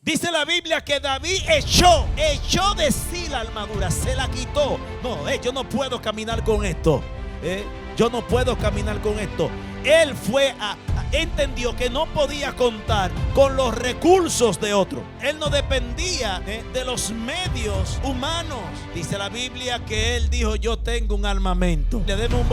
Dice la Biblia que David echó de sí la armadura, se la quitó. No, yo no puedo caminar con esto. Yo no puedo caminar con esto. Él entendió que no podía contar con los recursos de otro. Él no dependía de los medios humanos. Dice la Biblia que él dijo: yo tengo un armamento. Le demos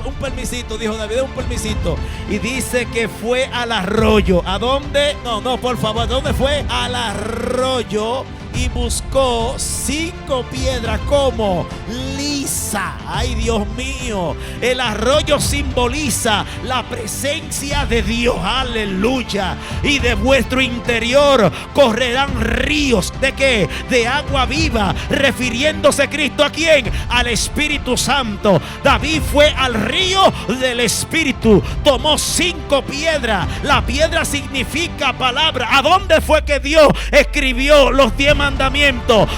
un permisito, dijo David, un permisito. Y dice que fue al arroyo. ¿A dónde? No, por favor, ¿a dónde fue? Al arroyo. Y buscó 5 piedras como lisa. Ay, Dios mío. El arroyo simboliza la presencia de Dios. Aleluya. Y de vuestro interior correrán ríos. ¿De qué? De agua viva. Refiriéndose Cristo, ¿a quién? Al Espíritu Santo. David fue al río del Espíritu. Tomó 5 piedras. La piedra significa palabra. ¿A dónde fue que Dios escribió los 10 mandamientos?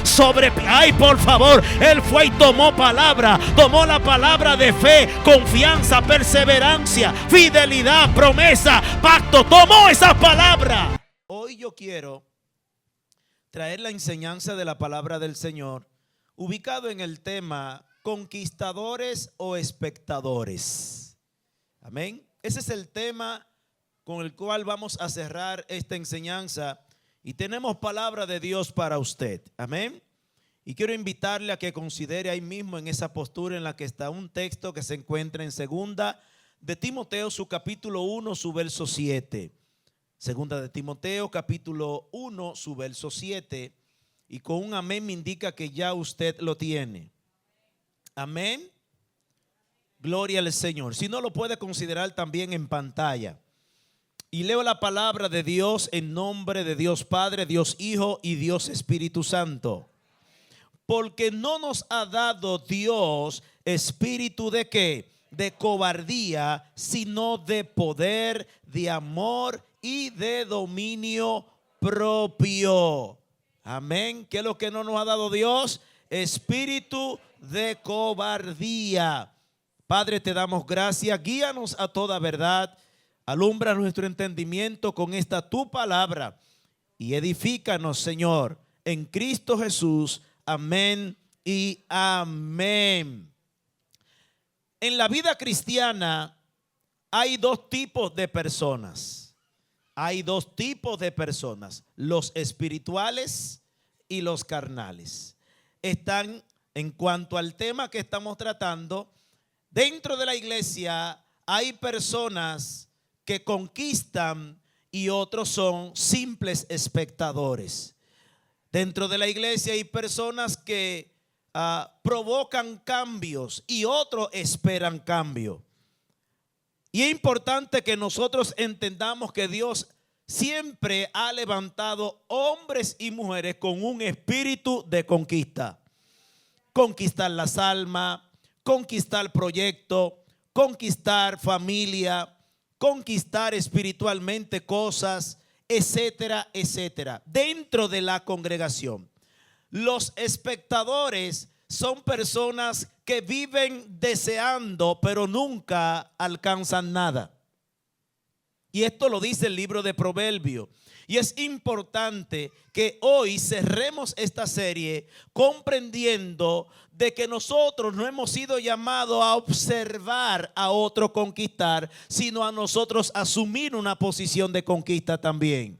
Sobre, ay, por favor, él fue y tomó palabra, tomó la palabra de fe, confianza, perseverancia, fidelidad, promesa, pacto, tomó esa palabra. Hoy yo quiero traer la enseñanza de la palabra del Señor, ubicado en el tema conquistadores o espectadores. Amén. Ese es el tema con el cual vamos a cerrar esta enseñanza. Y tenemos palabra de Dios para usted. Amén. Y quiero invitarle a que considere ahí mismo en esa postura en la que está un texto que se encuentra en segunda de Timoteo, su capítulo 1, su verso 7. Segunda de Timoteo, capítulo 1, su verso 7. Y con un amén me indica que ya usted lo tiene. Amén. Gloria al Señor. Si no, lo puede considerar también en pantalla. Y leo la palabra de Dios en nombre de Dios Padre, Dios Hijo y Dios Espíritu Santo. Porque no nos ha dado Dios espíritu de ¿qué? De cobardía, sino de poder, de amor y de dominio propio. Amén. ¿Qué es lo que no nos ha dado Dios? Espíritu de cobardía. Padre, te damos gracias. Guíanos a toda verdad. Alumbra nuestro entendimiento con esta tu palabra y edifícanos, Señor, en Cristo Jesús. Amén y amén. En la vida cristiana hay 2 tipos de personas. Hay 2 tipos de personas, los espirituales y los carnales. Están, en cuanto al tema que estamos tratando, dentro de la iglesia hay personas que conquistan y otros son simples espectadores. Dentro de la iglesia hay personas que provocan cambios y otros esperan cambio. Y es importante que nosotros entendamos que Dios siempre ha levantado hombres y mujeres con un espíritu de conquista. Conquistar las almas, conquistar proyectos, conquistar familia, conquistar espiritualmente cosas, etcétera, etcétera. Dentro de la congregación, los espectadores son personas que viven deseando, pero nunca alcanzan nada. Y esto lo dice el libro de Proverbios. Y es importante que hoy cerremos esta serie comprendiendo de que nosotros no hemos sido llamados a observar a otro conquistar, sino a nosotros asumir una posición de conquista también.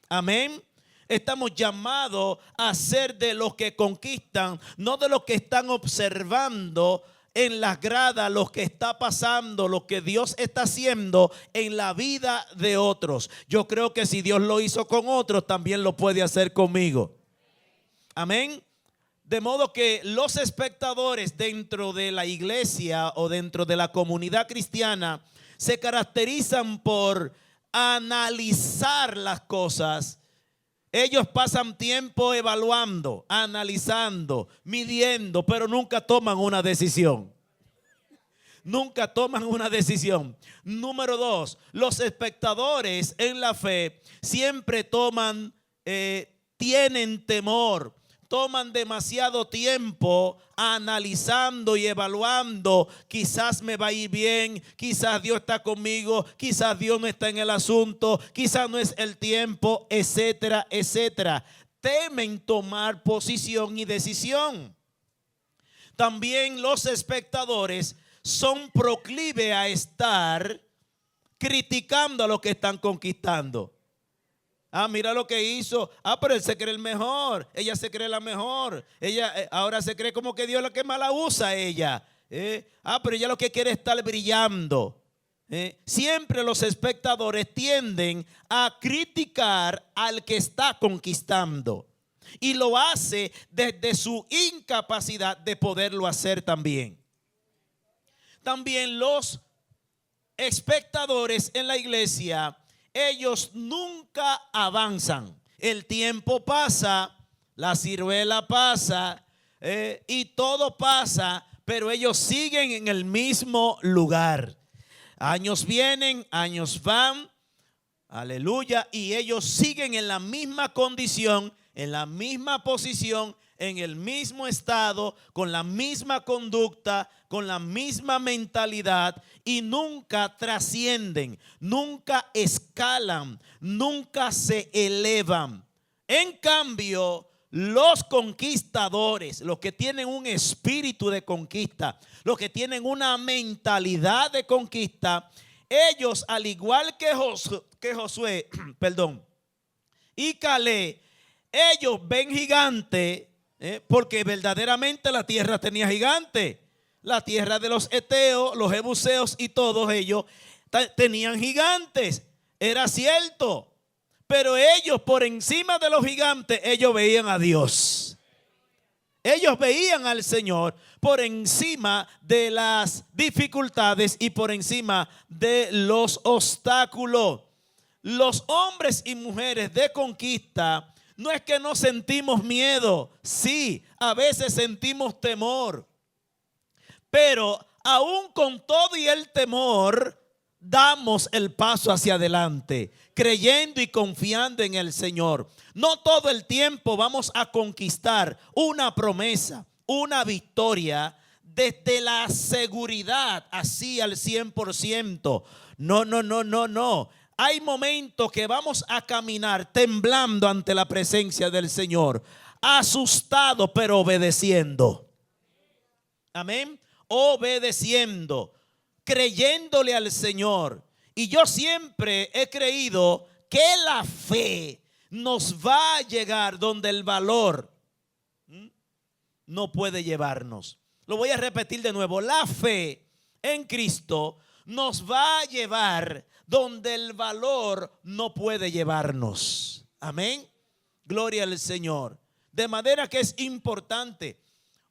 Amén. Estamos llamados a ser de los que conquistan, no de los que están observando en las gradas lo que está pasando, lo que Dios está haciendo en la vida de otros. Yo creo que si Dios lo hizo con otros, también lo puede hacer conmigo. Amén. De modo que los espectadores dentro de la iglesia o dentro de la comunidad cristiana se caracterizan por analizar las cosas. Ellos pasan tiempo evaluando, analizando, midiendo, pero nunca toman una decisión. Nunca toman una decisión. Número 2, los espectadores en la fe siempre tienen temor, toman demasiado tiempo analizando y evaluando. Quizás me va a ir bien, quizás Dios está conmigo, quizás Dios no está en el asunto, quizás no es el tiempo, etcétera, etcétera. Temen tomar posición y decisión. También los espectadores son proclives a estar criticando a los que están conquistando. Mira lo que hizo. Pero él se cree el mejor. Ella se cree la mejor. Ella ahora se cree como que Dios es la que más la usa ella. Pero ella lo que quiere es estar brillando. Siempre los espectadores tienden a criticar al que está conquistando. Y lo hace desde su incapacidad de poderlo hacer también. También los espectadores en la iglesia, ellos nunca avanzan. El tiempo pasa, la ciruela pasa y todo pasa, pero ellos siguen en el mismo lugar. Años vienen, años van, aleluya, y ellos siguen en la misma condición, en la misma posición, en el mismo estado, con la misma conducta, con la misma mentalidad, y nunca trascienden, nunca escalan, nunca se elevan. En cambio, los conquistadores, los que tienen un espíritu de conquista, los que tienen una mentalidad de conquista, ellos, al igual que Josué, y Caleb, ellos ven gigante, porque verdaderamente la tierra tenía gigante. La tierra de los heteos, los jebuseos y todos ellos tenían gigantes. Era cierto. Pero ellos, por encima de los gigantes, ellos veían a Dios. Ellos veían al Señor por encima de las dificultades y por encima de los obstáculos. Los hombres y mujeres de conquista, no es que no sentimos miedo. Sí, a veces sentimos temor. Pero aún con todo y el temor, damos el paso hacia adelante, creyendo y confiando en el Señor. No todo el tiempo vamos a conquistar una promesa, una victoria desde la seguridad, así al 100%. No. Hay momentos que vamos a caminar temblando ante la presencia del Señor, asustados pero obedeciendo. Amén. Obedeciendo, creyéndole al Señor. Y yo siempre he creído que la fe nos va a llegar donde el valor no puede llevarnos. Lo voy a repetir de nuevo. La fe en Cristo nos va a llevar donde el valor no puede llevarnos. Amén. Gloria al Señor. De manera que es importante.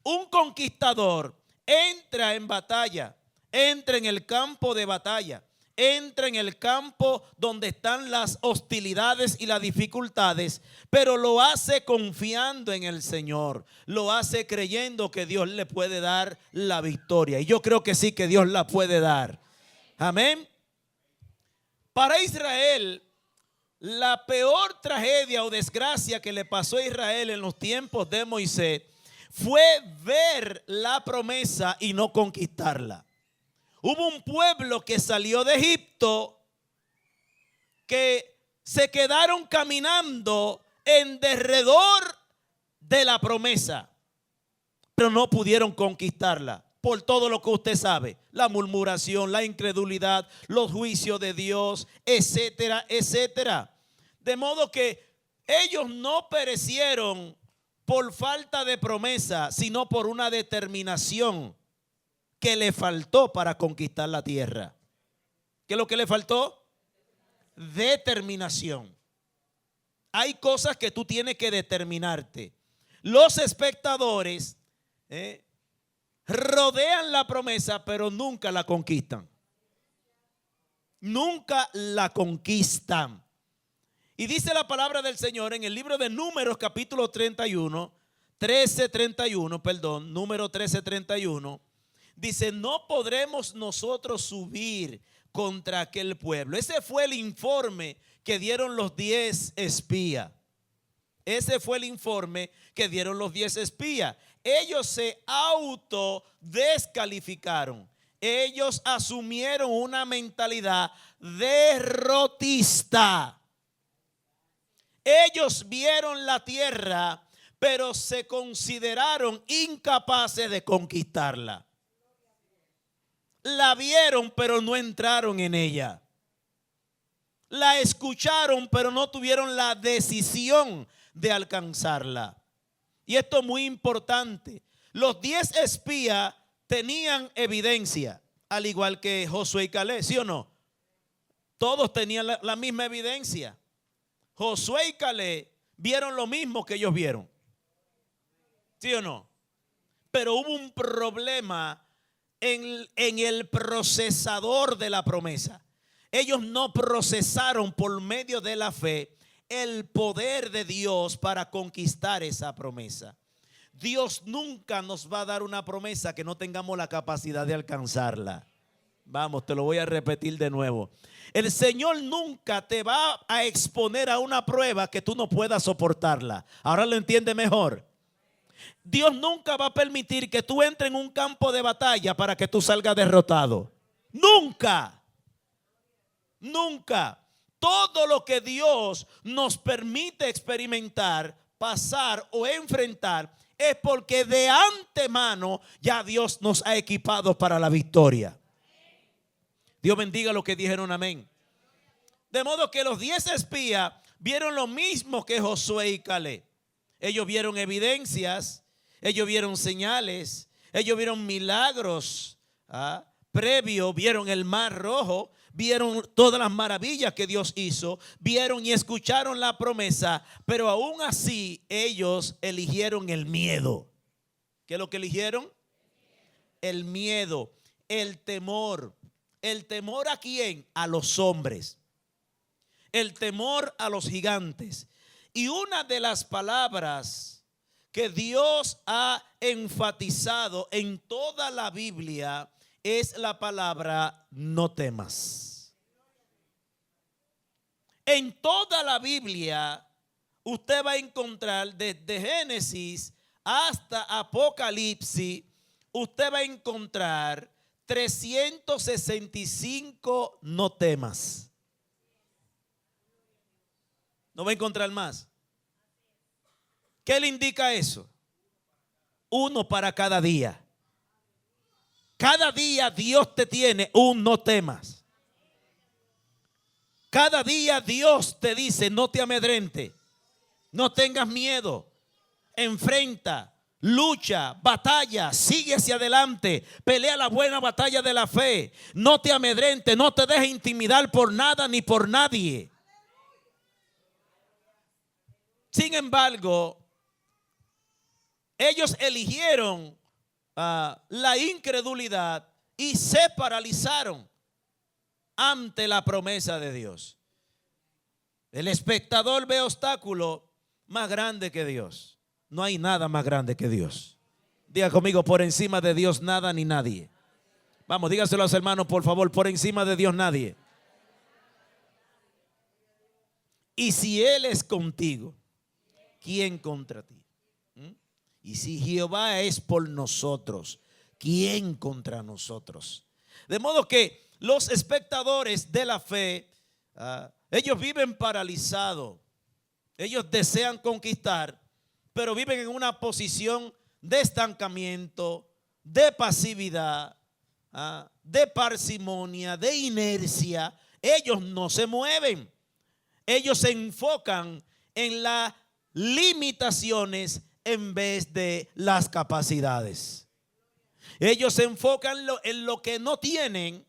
Un conquistador entra en batalla, entra en el campo de batalla, entra en el campo donde están las hostilidades y las dificultades, pero lo hace confiando en el Señor, lo hace creyendo que Dios le puede dar la victoria. Y yo creo que sí, que Dios la puede dar. Amén. Para Israel, la peor tragedia o desgracia que le pasó a Israel en los tiempos de Moisés fue ver la promesa y no conquistarla. Hubo un pueblo que salió de Egipto que se quedaron caminando en derredor de la promesa, pero no pudieron conquistarla por todo lo que usted sabe: la murmuración, la incredulidad, los juicios de Dios, etcétera, etcétera. De modo que ellos no perecieron por falta de promesa, sino por una determinación que le faltó para conquistar la tierra. ¿Qué es lo que le faltó? Determinación. Hay cosas que tú tienes que determinarte. Los espectadores rodean la promesa, pero nunca la conquistan. Nunca la conquistan. Y dice la palabra del Señor en el libro de Números capítulo 13:31, número 13:31. Dice: no podremos nosotros subir contra aquel pueblo. Ese fue el informe que dieron los 10 espías. Ese fue el informe que dieron los 10 espías. Ellos se autodescalificaron. Ellos asumieron una mentalidad derrotista. Ellos vieron la tierra, pero se consideraron incapaces de conquistarla. La vieron, pero no entraron en ella. La escucharon, pero no tuvieron la decisión de alcanzarla. Y esto es muy importante. Los 10 espías tenían evidencia, al igual que Josué y Caleb, ¿sí o no? Todos tenían la misma evidencia. Josué y Caleb vieron lo mismo que ellos vieron, ¿sí o no? Pero hubo un problema en el procesador de la promesa. Ellos no procesaron por medio de la fe el poder de Dios para conquistar esa promesa. Dios nunca nos va a dar una promesa que no tengamos la capacidad de alcanzarla. Vamos, te lo voy a repetir de nuevo. El Señor nunca te va a exponer a una prueba que tú no puedas soportarla. Ahora lo entiende mejor. Dios nunca va a permitir que tú entres en un campo de batalla para que tú salgas derrotado. Nunca. Nunca. Todo lo que Dios nos permite experimentar, pasar o enfrentar es porque de antemano ya Dios nos ha equipado para la victoria. Dios bendiga los que dijeron amén. De modo que los 10 espías vieron lo mismo que Josué y Caleb. Ellos vieron evidencias, ellos vieron señales, ellos vieron milagros previos, vieron el mar rojo, vieron todas las maravillas que Dios hizo, vieron y escucharon la promesa, pero aún así ellos eligieron el miedo. ¿Qué es lo que eligieron? El miedo, el temor. ¿El temor a quién? A los hombres. El temor a los gigantes. Y una de las palabras que Dios ha enfatizado en toda la Biblia es la palabra no temas. En toda la Biblia usted va a encontrar desde Génesis hasta Apocalipsis, usted va a encontrar 365 no temas. No va a encontrar más. ¿Qué le indica eso? Uno para cada día. Cada día Dios te tiene un no temas. Cada día Dios te dice no te amedrente, no tengas miedo, enfrenta, lucha, batalla, sigue hacia adelante, pelea la buena batalla de la fe, no te amedrente, no te dejes intimidar por nada ni por nadie. Sin embargo, ellos eligieron la incredulidad y se paralizaron ante la promesa de Dios. El espectador ve obstáculos más grandes que Dios. No hay nada más grande que Dios. Diga conmigo, por encima de Dios nada ni nadie. Vamos, dígaselo a los hermanos, por favor, por encima de Dios nadie. Y si Él es contigo, ¿quién contra ti? Y si Jehová es por nosotros, ¿quién contra nosotros? De modo que los espectadores de la fe, ellos viven paralizados. Ellos desean conquistar, pero viven en una posición de estancamiento, de pasividad, de parsimonia, de inercia. Ellos no se mueven. Ellos se enfocan en las limitaciones en vez de las capacidades. Ellos se enfocan en lo que no tienen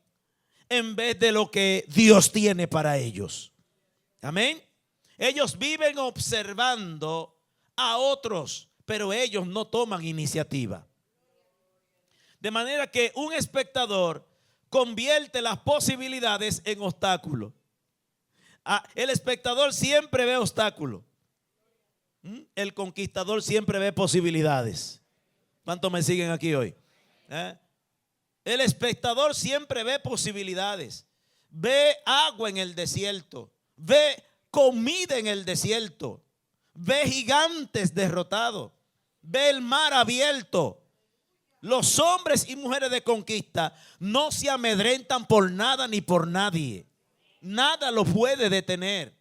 en vez de lo que Dios tiene para ellos. Amén. Ellos viven observando a otros, pero ellos no toman iniciativa. De manera que un espectador convierte las posibilidades en obstáculos. El espectador siempre ve obstáculos. El conquistador siempre ve posibilidades. ¿Cuántos me siguen aquí hoy? El espectador siempre ve posibilidades. Ve agua en el desierto. Ve comida en el desierto. ve gigantes derrotados, ve el mar abierto. Los hombres y mujeres de conquista no se amedrentan por nada ni por nadie. Nada lo puede detener.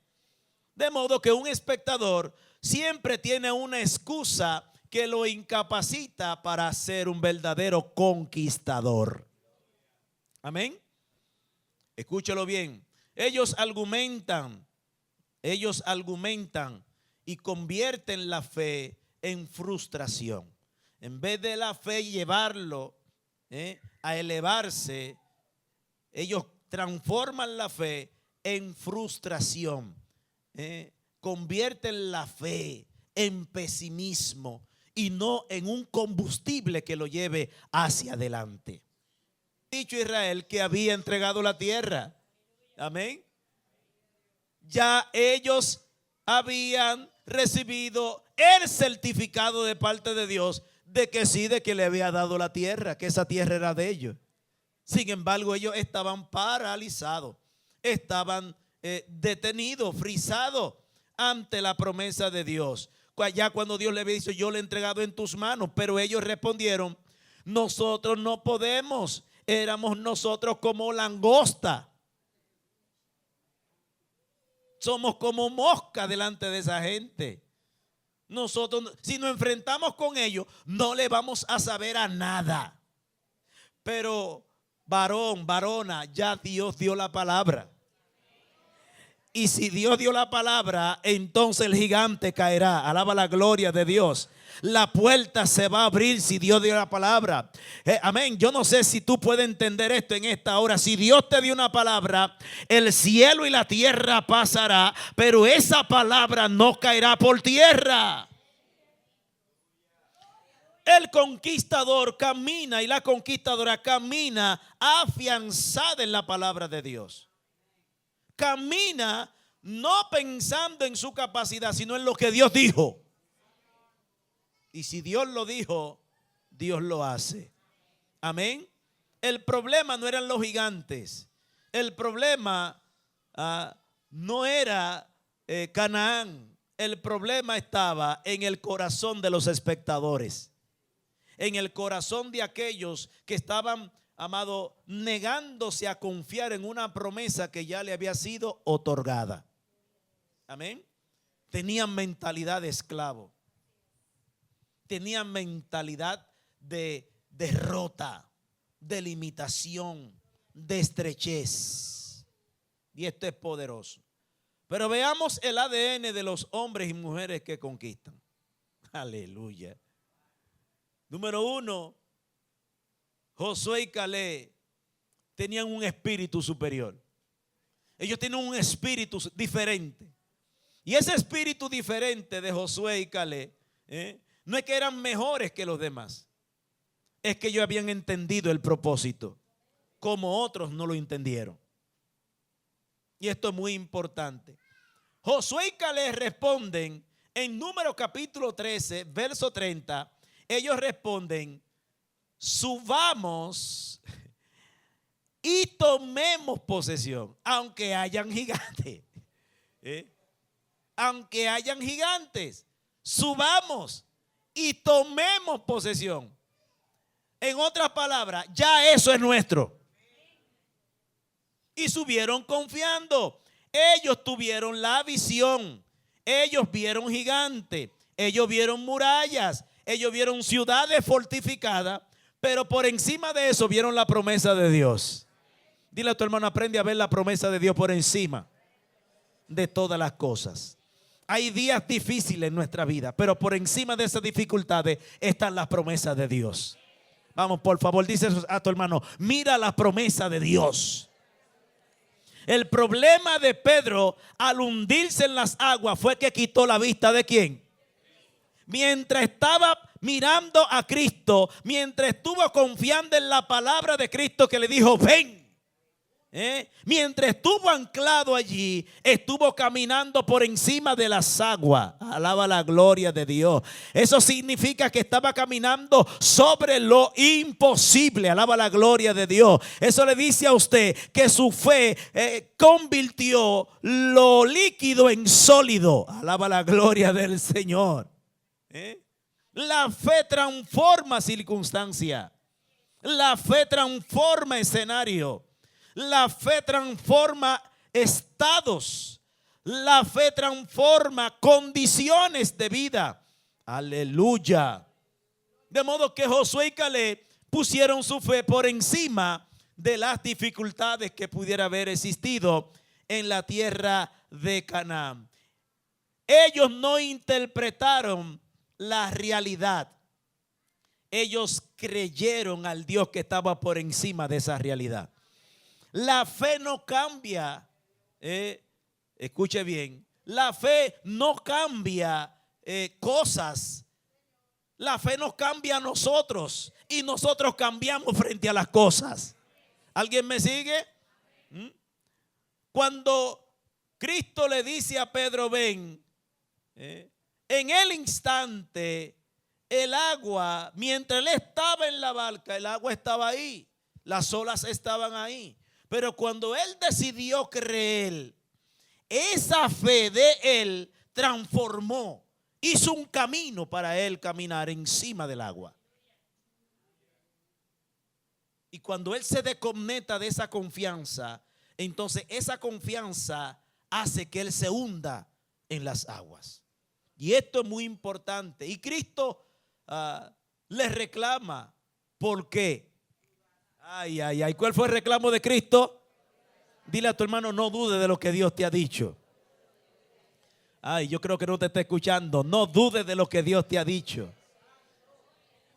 De modo que un espectador siempre tiene una excusa que lo incapacita para ser un verdadero conquistador. Amén. Escúchalo bien. Ellos argumentan y convierten la fe en frustración. En vez de la fe llevarlo a elevarse, ellos transforman la fe en frustración. Convierten la fe en pesimismo y no en un combustible que lo lleve hacia adelante. Dicho Israel que había entregado la tierra. Amén. Ya ellos habían recibido el certificado de parte de Dios de que sí, de que le había dado la tierra, que esa tierra era de ellos. Sin embargo, ellos estaban paralizados, estaban detenidos, frisados ante la promesa de Dios. Ya cuando Dios le había dicho, yo le he entregado en tus manos, pero ellos respondieron, nosotros no podemos, éramos nosotros como langosta. Somos como mosca delante de esa gente. Nosotros, si nos enfrentamos con ellos, no le vamos a saber a nada. Pero varón, varona, ya Dios dio la palabra. Y si Dios dio la palabra, entonces el gigante caerá. Alaba la gloria de Dios. La puerta se va a abrir si Dios dio la palabra. Amén. Yo no sé si tú puedes entender esto en esta hora. Si Dios te dio una palabra, el cielo y la tierra pasará, pero esa palabra no caerá por tierra. El conquistador camina y la conquistadora camina afianzada en la palabra de Dios. Camina no pensando en su capacidad, sino en lo que Dios dijo. Y si Dios lo dijo, Dios lo hace. Amén. El problema no eran los gigantes. El problema no era Canaán. El problema estaba en el corazón de los espectadores. En el corazón de aquellos que estaban, amado, negándose a confiar en una promesa que ya le había sido otorgada. Amén. Tenían mentalidad de esclavo. Tenían mentalidad de derrota, de limitación, de estrechez. Y esto es poderoso. Pero veamos el ADN de los hombres y mujeres que conquistan. Aleluya. Número 1, Josué y Caleb tenían un espíritu superior. Ellos tienen un espíritu diferente. Y ese espíritu diferente de Josué y Caleb, no es que eran mejores que los demás. Es que ellos habían entendido el propósito, como otros no lo entendieron. Y esto es muy importante. Josué y Caleb responden en Números capítulo 13, verso 30. Ellos responden, subamos y tomemos posesión, aunque hayan gigantes. Aunque hayan gigantes, subamos y tomemos posesión. En otras palabras, ya eso es nuestro. Y subieron confiando. Ellos tuvieron la visión. Ellos vieron gigantes. Ellos vieron murallas. Ellos vieron ciudades fortificadas. Pero por encima de eso vieron la promesa de Dios. Dile a tu hermano, aprende a ver la promesa de Dios por encima de todas las cosas. Hay días difíciles en nuestra vida, pero por encima de esas dificultades están las promesas de Dios. Vamos, por favor, dice a tu hermano, mira la promesa de Dios. El problema de Pedro al hundirse en las aguas fue que quitó la vista ¿de quién? Mientras estaba mirando a Cristo, mientras estuvo confiando en la palabra de Cristo que le dijo, ven, Mientras estuvo anclado allí, estuvo caminando por encima de las aguas. Alaba la gloria de Dios. Eso significa que estaba caminando sobre lo imposible. Alaba la gloria de Dios. Eso le dice a usted que su fe convirtió lo líquido en sólido. Alaba la gloria del Señor. La fe transforma circunstancia. La fe transforma escenario. La fe transforma estados. La fe transforma condiciones de vida. Aleluya. De modo que Josué y Caleb pusieron su fe por encima de las dificultades que pudiera haber existido en la tierra de Canaán. Ellos no interpretaron la realidad. Ellos creyeron al Dios que estaba por encima de esa realidad. La fe no cambia, escuche bien, la fe no cambia cosas. La fe nos cambia a nosotros y nosotros cambiamos frente a las cosas. ¿Alguien me sigue? Cuando Cristo le dice a Pedro, ven, en el instante el agua, mientras él estaba en la barca, el agua estaba ahí, las olas estaban ahí. Pero cuando él decidió creer, esa fe de él transformó, hizo un camino para él caminar encima del agua. Y cuando él se desconecta de esa confianza, entonces esa confianza hace que él se hunda en las aguas. Y esto es muy importante. Y Cristo le reclama. ¿Por qué? Ay, ay, ay. ¿Cuál fue el reclamo de Cristo? Dile a tu hermano, no dudes de lo que Dios te ha dicho. Ay, yo creo que no te está escuchando. No dudes de lo que Dios te ha dicho.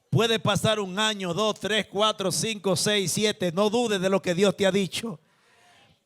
Puede pasar un año, 2, 3, 4, 5, 6, 7. No dudes de lo que Dios te ha dicho.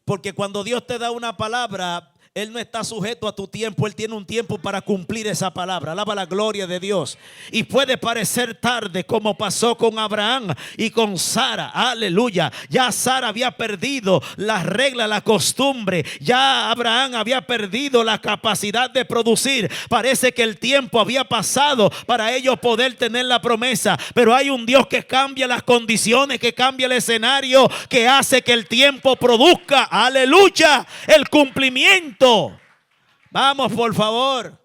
Porque cuando Dios te da una palabra, Él no está sujeto a tu tiempo. Él tiene un tiempo para cumplir esa palabra. Alaba la gloria de Dios. Y puede parecer tarde, como pasó con Abraham y con Sara. Aleluya. Ya Sara había perdido la regla, la costumbre. Ya Abraham había perdido la capacidad de producir. Parece que el tiempo había pasado para ellos poder tener la promesa. Pero hay un Dios que cambia las condiciones, que cambia el escenario, que hace que el tiempo produzca, aleluya, el cumplimiento. Vamos, por favor.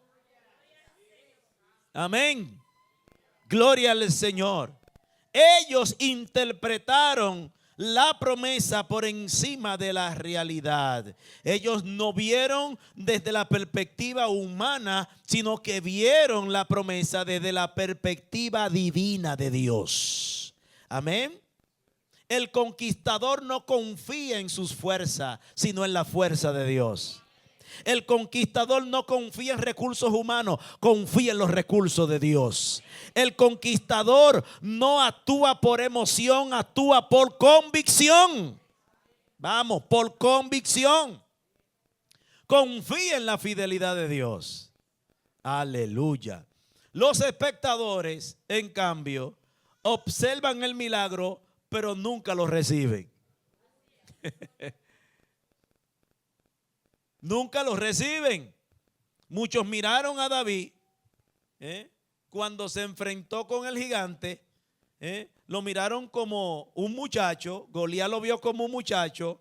Amén. Gloria al Señor. Ellos interpretaron la promesa por encima de la realidad. Ellos no vieron desde la perspectiva humana, sino que vieron la promesa desde la perspectiva divina de Dios. Amén. El conquistador no confía en sus fuerzas, sino en la fuerza de Dios. El conquistador no confía en recursos humanos, confía en los recursos de Dios. El conquistador no actúa por emoción, actúa por convicción. Vamos, por convicción. Confía en la fidelidad de Dios. Aleluya. Los espectadores, en cambio, observan el milagro, pero nunca lo reciben. Nunca los reciben. Muchos miraron a David cuando se enfrentó con el gigante. Lo miraron como un muchacho. Goliat lo vio como un muchacho.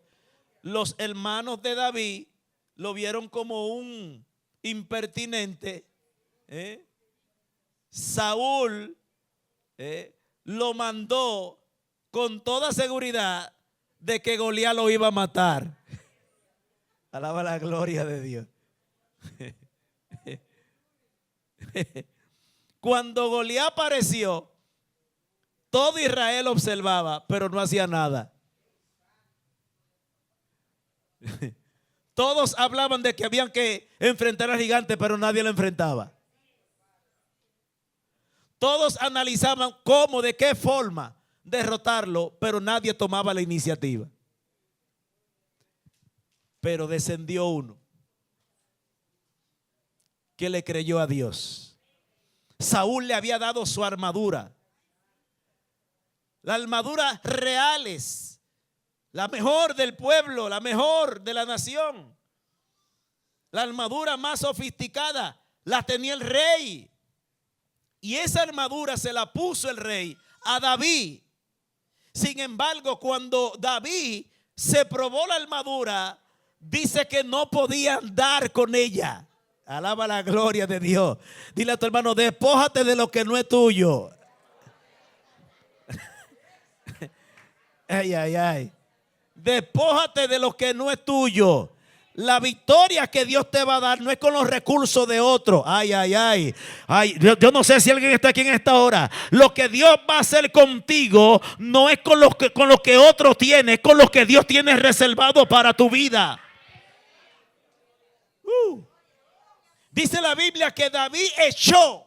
Los hermanos de David lo vieron como un impertinente. Saúl lo mandó con toda seguridad de que Goliat lo iba a matar. Alaba la gloria de Dios. Cuando Goliat apareció, todo Israel observaba, pero no hacía nada. Todos hablaban de que habían que enfrentar al gigante, pero nadie lo enfrentaba. Todos analizaban cómo, de qué forma derrotarlo, pero nadie tomaba la iniciativa. Pero descendió uno que le creyó a Dios. Saúl le había dado su armadura. Las armaduras reales la mejor del pueblo, la mejor de la nación. La armadura más sofisticada la tenía el rey. Y esa armadura se la puso el rey a David. Sin embargo, cuando David se probó la armadura, dice que no podía andar con ella. Alaba la gloria de Dios. Dile a tu hermano, despójate de lo que no es tuyo. Ay, ay, ay. Despójate de lo que no es tuyo. La victoria que Dios te va a dar no es con los recursos de otro. Ay, ay, ay. Ay, yo no sé si alguien está aquí en esta hora. Lo que Dios va a hacer contigo no es con lo que otro tiene, es con lo que Dios tiene reservado para tu vida. Dice la Biblia que David echó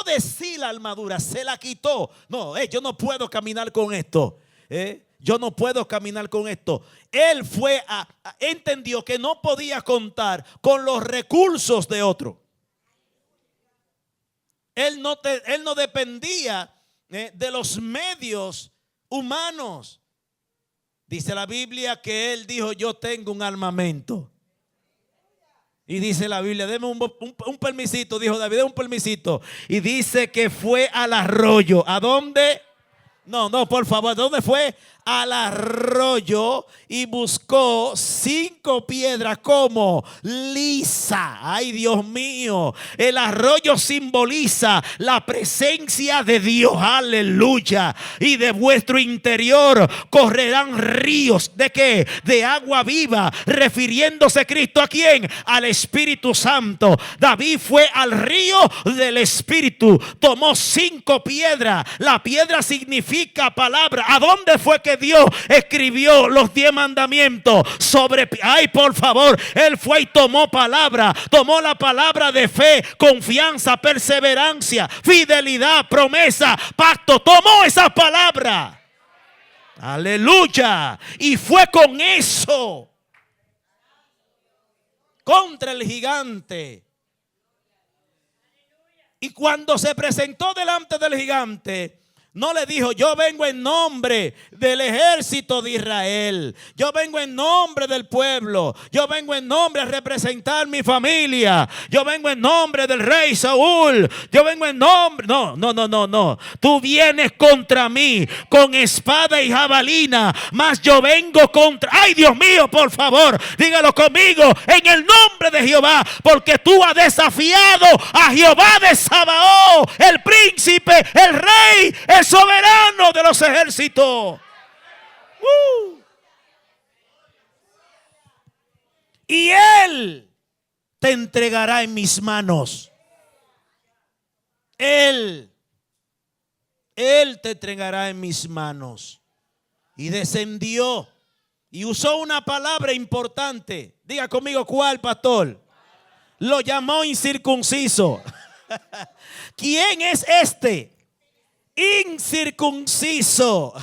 de sí la armadura, se la quitó. No, yo no puedo caminar con esto. Yo no puedo caminar con esto. Él entendió que no podía contar con los recursos de otro. Él no dependía de los medios humanos. Dice la Biblia que él dijo, yo tengo un armamento. Y dice la Biblia, deme un permisito, dijo David, un permisito. Y dice que fue al arroyo. ¿A dónde? No, por favor, ¿a dónde fue? Al arroyo y buscó 5 piedras como lisa. Ay, Dios mío. El arroyo simboliza la presencia de Dios. Aleluya. Y de vuestro interior correrán ríos. ¿De qué? De agua viva. Refiriéndose Cristo ¿a quién? Al Espíritu Santo. David fue al río del Espíritu. Tomó 5 piedras. La piedra significa palabra. ¿A dónde fue que Dios escribió los 10 mandamientos? Ay, por favor, él fue y tomó palabra, tomó la palabra de fe, confianza, perseverancia, fidelidad, promesa, pacto, tomó esa palabra. Aleluya. Y fue con eso contra el gigante. Y cuando se presentó delante del gigante, no le dijo, yo vengo en nombre del ejército de Israel. Yo vengo en nombre del pueblo. Yo vengo en nombre a representar mi familia. Yo vengo en nombre del rey Saúl. Yo vengo en nombre. No. Tú vienes contra mí con espada y jabalina. Mas yo vengo contra. Ay, Dios mío, por favor, dígalo conmigo. En el nombre de Jehová. Porque tú has desafiado a Jehová de Sabaoth, el príncipe, el rey, el soberano de los ejércitos. Y él te entregará en mis manos. Él te entregará en mis manos. Y descendió y usó una palabra importante. Diga conmigo, ¿cuál, pastor? Lo llamó incircunciso. ¿Quién es este? Incircunciso.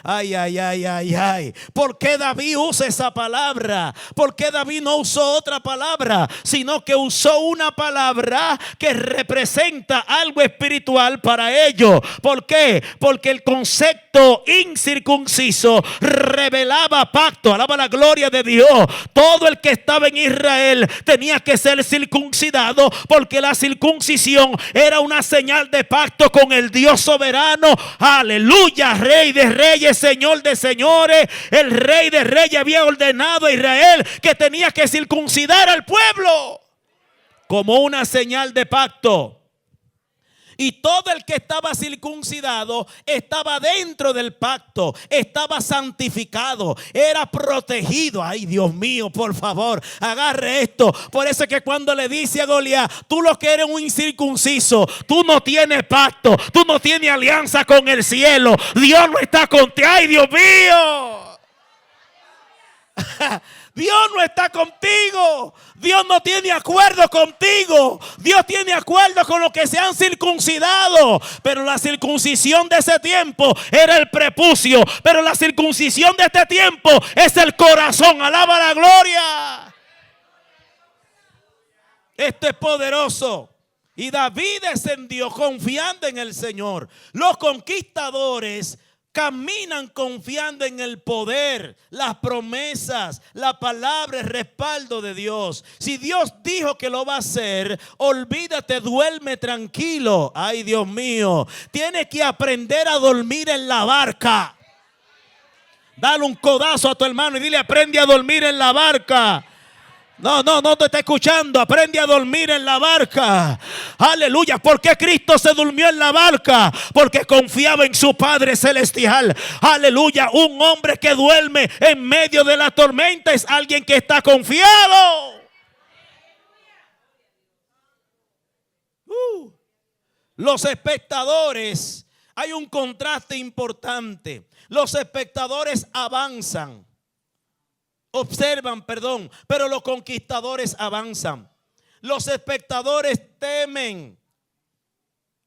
Ay. ¿Por qué David usa esa palabra? ¿Por qué David no usó otra palabra? Sino que usó una palabra que representa algo espiritual para ellos. ¿Por qué? Porque el concepto incircunciso revelaba pacto. Alaba la gloria de Dios. Todo el que estaba en Israel tenía que ser circuncidado, porque la circuncisión era una señal de pacto con el Dios soberano. Aleluya, Rey de reyes, Señor de señores. El Rey de reyes había ordenado a Israel que tenía que circuncidar al pueblo como una señal de pacto. Y todo el que estaba circuncidado estaba dentro del pacto, estaba santificado, era protegido. Ay, Dios mío, por favor, agarre esto. Por eso es que cuando le dice a Goliat, tú lo que eres un incircunciso, tú no tienes pacto, tú no tienes alianza con el cielo, Dios no está contigo. Ay, Dios mío. Dios no está contigo. Dios no tiene acuerdo contigo. Dios tiene acuerdo con los que se han circuncidado. Pero la circuncisión de ese tiempo era el prepucio. Pero la circuncisión de este tiempo es el corazón. Alaba la gloria. Esto es poderoso. Y David descendió confiando en el Señor. Los conquistadores caminan confiando en el poder, las promesas, la palabra, el respaldo de Dios. Si Dios dijo que lo va a hacer, olvídate, duerme tranquilo. Ay, Dios mío, tienes que aprender a dormir en la barca. Dale un codazo a tu hermano y dile: aprende a dormir en la barca. No te está escuchando. Aprende a dormir en la barca. Aleluya. ¿Por qué Cristo se durmió en la barca? Porque confiaba en su Padre Celestial. Aleluya. Un hombre que duerme en medio de la tormenta es alguien que está confiado. Los espectadores, hay un contraste importante. Los espectadores avanzan. Observan, pero los conquistadores avanzan. Los espectadores temen,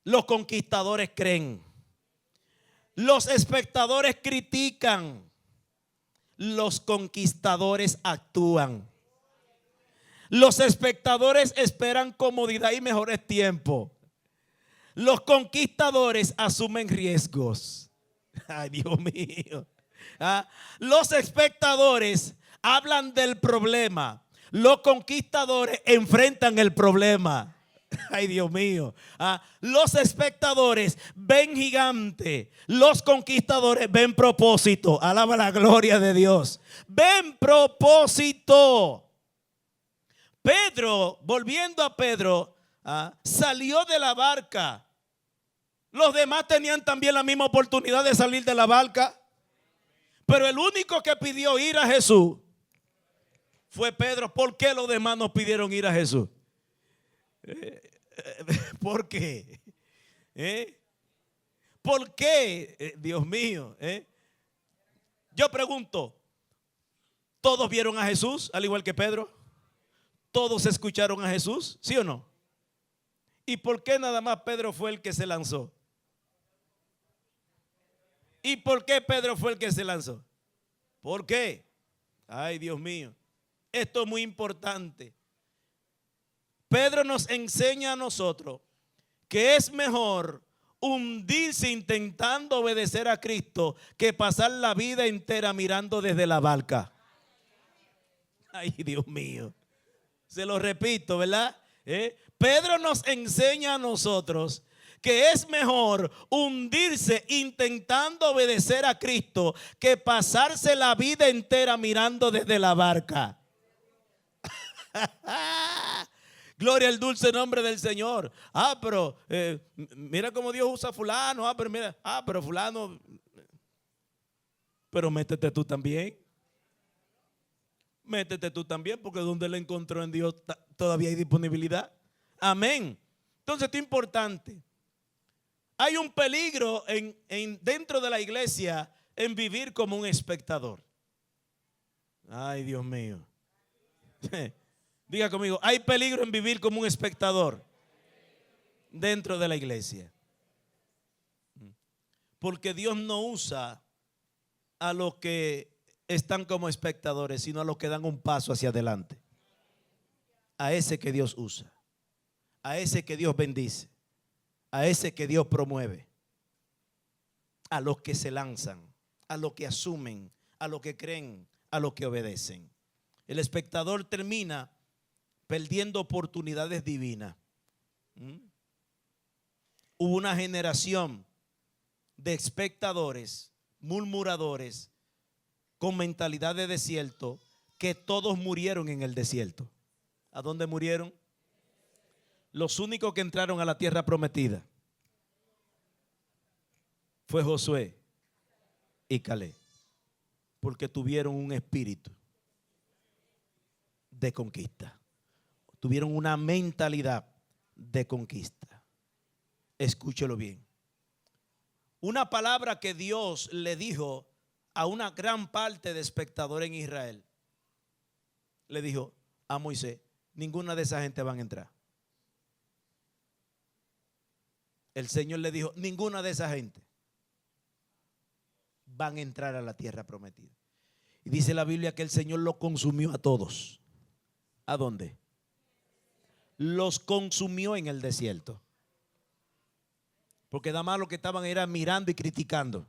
los conquistadores creen. Los espectadores critican, los conquistadores actúan. Los espectadores esperan comodidad y mejores tiempos. Los conquistadores asumen riesgos. Ay, Dios mío. Los espectadores hablan del problema. Los conquistadores enfrentan el problema. Ay, Dios mío. Los espectadores ven gigante. Los conquistadores ven propósito. Alaba la gloria de Dios. Ven propósito. Pedro, volviendo a Pedro, salió de la barca. Los demás tenían también la misma oportunidad de salir de la barca. Pero el único que pidió ir a Jesús fue Pedro. ¿Por qué los demás no pidieron ir a Jesús? ¿Por qué? ¿Por qué? Dios mío. Yo pregunto, ¿todos vieron a Jesús al igual que Pedro? ¿Todos escucharon a Jesús? ¿Sí o no? ¿Y por qué nada más Pedro fue el que se lanzó? ¿Y por qué Pedro fue el que se lanzó? ¿Por qué? Ay, Dios mío. Esto es muy importante. Pedro nos enseña a nosotros que es mejor hundirse intentando obedecer a Cristo que pasar la vida entera mirando desde la barca. Ay, Dios mío. Se lo repito, ¿verdad? Pedro nos enseña a nosotros que es mejor hundirse intentando obedecer a Cristo que pasarse la vida entera mirando desde la barca. Gloria al dulce nombre del Señor. Pero mira cómo Dios usa a fulano. Pero fulano. Pero métete tú también. Métete tú también, porque donde Él encontró en Dios todavía hay disponibilidad. Amén. Entonces esto es importante. Hay un peligro dentro de la iglesia en vivir como un espectador. Ay, Dios mío. Diga conmigo, hay peligro en vivir como un espectador dentro de la iglesia. Porque Dios no usa a los que están como espectadores, sino a los que dan un paso hacia adelante. A ese que Dios usa, a ese que Dios bendice, a ese que Dios promueve, a los que se lanzan, a los que asumen, a los que creen, a los que obedecen. El espectador termina perdiendo oportunidades divinas. Hubo una generación de espectadores, murmuradores, con mentalidad de desierto, que todos murieron en el desierto. ¿A dónde murieron? Los únicos que entraron a la tierra prometida fue Josué y Caleb, porque tuvieron un espíritu de conquista. Tuvieron una mentalidad de conquista. Escúchelo bien. Una palabra que Dios le dijo a una gran parte de espectadores en Israel. Le dijo a Moisés: ninguna de esa gente van a entrar. El Señor le dijo: ninguna de esa gente van a entrar a la tierra prometida. Y dice la Biblia que el Señor los consumió a todos. ¿A dónde? Los consumió en el desierto. Porque nada más lo que estaban era mirando y criticando.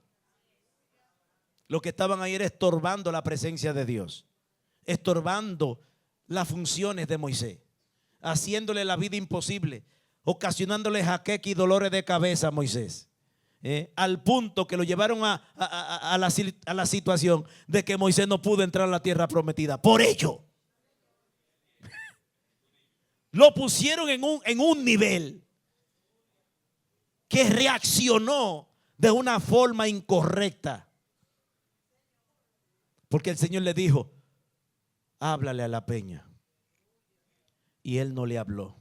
Lo que estaban ahí era estorbando la presencia de Dios, estorbando las funciones de Moisés, haciéndole la vida imposible, ocasionándole jaqueca y dolores de cabeza a Moisés. Al punto que lo llevaron a la situación de que Moisés no pudo entrar a la tierra prometida. Por ello, lo pusieron en un nivel que reaccionó de una forma incorrecta. Porque el Señor le dijo: háblale a la peña. Y él no le habló.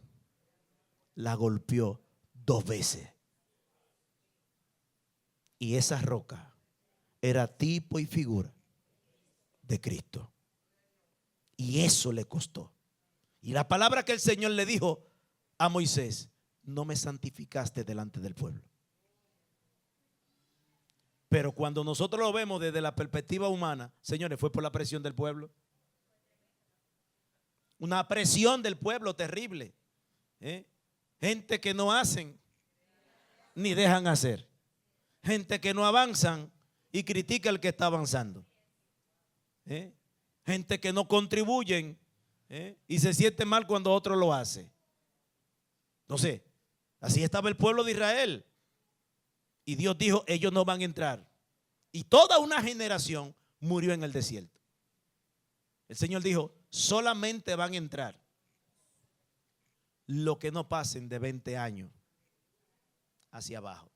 La golpeó 2 veces. Y esa roca era tipo y figura de Cristo. Y eso le costó. Y la palabra que el Señor le dijo a Moisés: no me santificaste delante del pueblo. Pero cuando nosotros lo vemos desde la perspectiva humana, señores, fue por la presión del pueblo. Una presión del pueblo terrible. Gente que no hacen ni dejan hacer. Gente que no avanzan y critica al que está avanzando. Gente que no contribuyen y se siente mal cuando otro lo hace. Entonces, así estaba el pueblo de Israel. Y Dios dijo: ellos no van a entrar. Y toda una generación murió en el desierto. El Señor dijo: solamente van a entrar lo que no pasen de 20 años hacia abajo.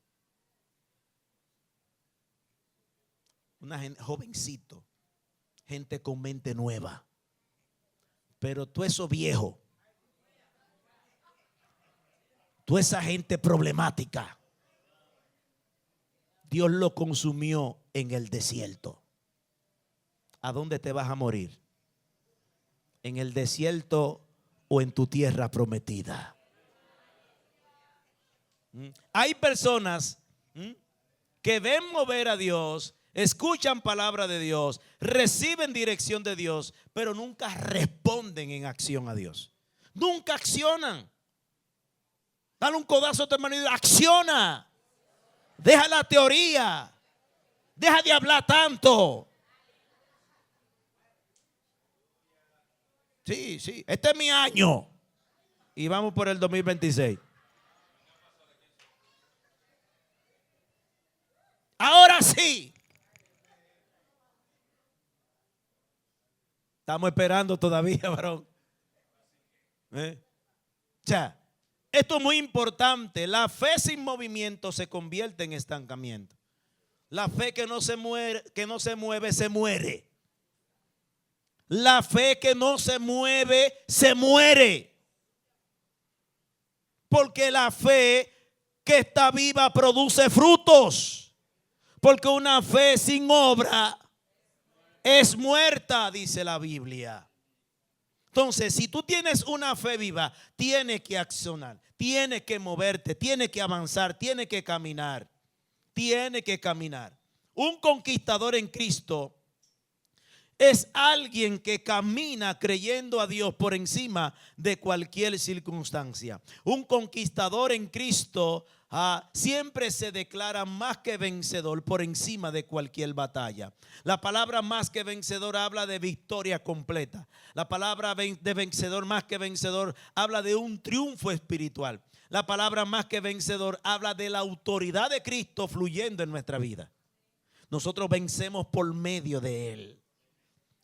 Una gente, jovencito, gente con mente nueva. Pero tú eso viejo, tú esa gente problemática, Dios lo consumió en el desierto. ¿A dónde te vas a morir? ¿En el desierto o en tu tierra prometida? Hay personas que ven mover a Dios, escuchan palabra de Dios, reciben dirección de Dios, pero nunca responden en acción a Dios. Nunca accionan. Dale un codazo a tu hermano y dile: acciona. Deja la teoría. Deja de hablar tanto. Sí, este es mi año. Y vamos por el 2026. Ahora sí. Estamos esperando todavía, varón. Esto es muy importante. La fe sin movimiento se convierte en estancamiento. La fe que no se mueve, se muere. La fe que no se mueve, se muere. Porque la fe que está viva produce frutos. Porque una fe sin obra es muerta, dice la Biblia. Entonces, si tú tienes una fe viva, tienes que accionar, tienes que moverte, tienes que avanzar, tienes que caminar. Tienes que caminar. Un conquistador en Cristo es alguien que camina creyendo a Dios por encima de cualquier circunstancia. Un conquistador en Cristo siempre se declara más que vencedor por encima de cualquier batalla. La palabra más que vencedor habla de victoria completa. La palabra de vencedor, más que vencedor, habla de un triunfo espiritual. La palabra más que vencedor habla de la autoridad de Cristo fluyendo en nuestra vida. Nosotros vencemos por medio de Él.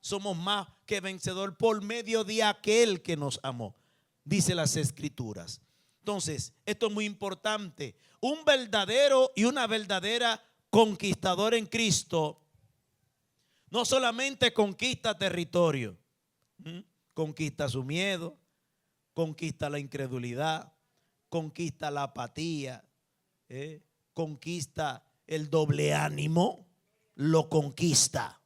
Somos más que vencedor por medio de aquel que nos amó, dice las Escrituras. Entonces, esto es muy importante. Un verdadero y una verdadera conquistador en Cristo no solamente conquista territorio, conquista su miedo, conquista la incredulidad, conquista la apatía, conquista el doble ánimo, lo conquista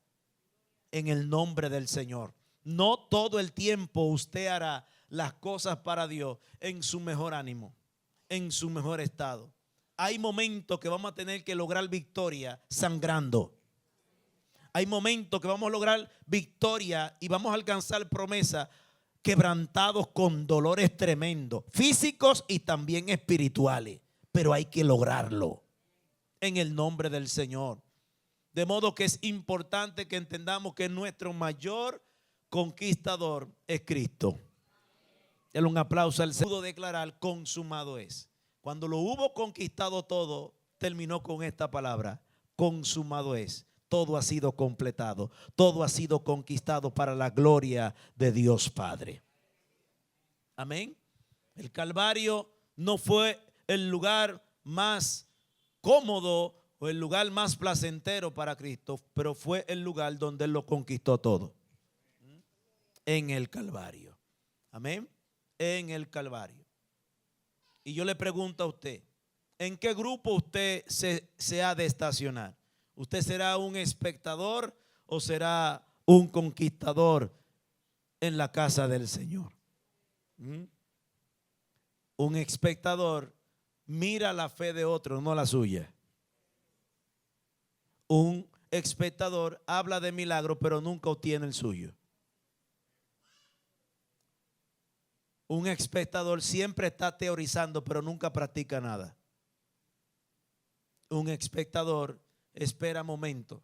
en el nombre del Señor. No todo el tiempo usted hará las cosas para Dios en su mejor ánimo, en su mejor estado. Hay momentos que vamos a tener que lograr victoria sangrando. Hay momentos que vamos a lograr victoria y vamos a alcanzar promesa quebrantados con dolores tremendos, físicos y también espirituales. Pero hay que lograrlo en el nombre del Señor. De modo que es importante que entendamos que nuestro mayor conquistador es Cristo. Dale un aplauso al Señor. Pudo declarar: consumado es. Cuando lo hubo conquistado todo, terminó con esta palabra: consumado es. Todo ha sido completado, todo ha sido conquistado para la gloria de Dios Padre. Amén. El Calvario no fue el lugar más cómodo o el lugar más placentero para Cristo, pero fue el lugar donde Él lo conquistó todo. En el Calvario. Amén. En el Calvario. Y yo le pregunto a usted: ¿en qué grupo usted se ha de estacionar? ¿Usted será un espectador o será un conquistador en la casa del Señor? Un espectador mira la fe de otro, no la suya. Un espectador habla de milagro, pero nunca obtiene el suyo. Un espectador siempre está teorizando, pero nunca practica nada. Un espectador espera momento,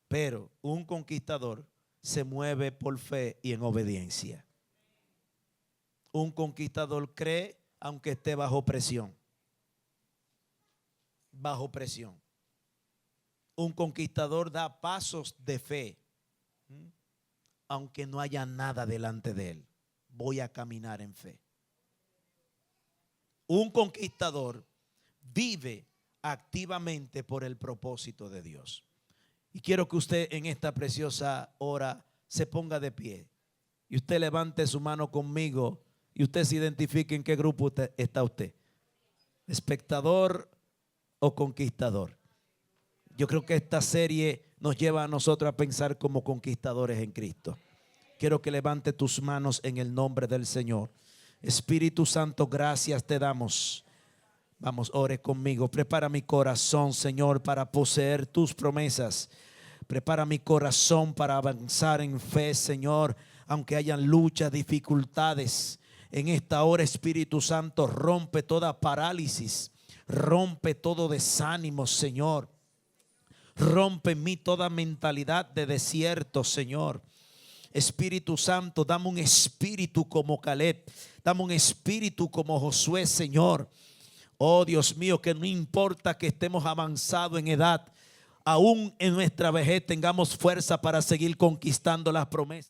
pero un conquistador se mueve por fe y en obediencia. Un conquistador cree aunque esté bajo presión. Bajo presión. Un conquistador da pasos de fe, aunque no haya nada delante de él. Voy a caminar en fe. Un conquistador vive activamente por el propósito de Dios. Y quiero que usted en esta preciosa hora se ponga de pie y usted levante su mano conmigo y usted se identifique en qué grupo está usted: espectador o conquistador. Yo creo que esta serie nos lleva a nosotros a pensar como conquistadores en Cristo. Quiero que levante tus manos en el nombre del Señor. Espíritu Santo, gracias te damos. Vamos, ore conmigo. Prepara mi corazón, Señor, para poseer tus promesas. Prepara mi corazón para avanzar en fe, Señor, aunque hayan luchas, dificultades. En esta hora, Espíritu Santo, rompe toda parálisis, rompe todo desánimo, Señor. Rompe en mí toda mentalidad de desierto, Señor. Espíritu Santo, dame un espíritu como Caleb, dame un espíritu como Josué, Señor. Oh Dios mío, que no importa que estemos avanzados en edad, aún en nuestra vejez tengamos fuerza para seguir conquistando las promesas.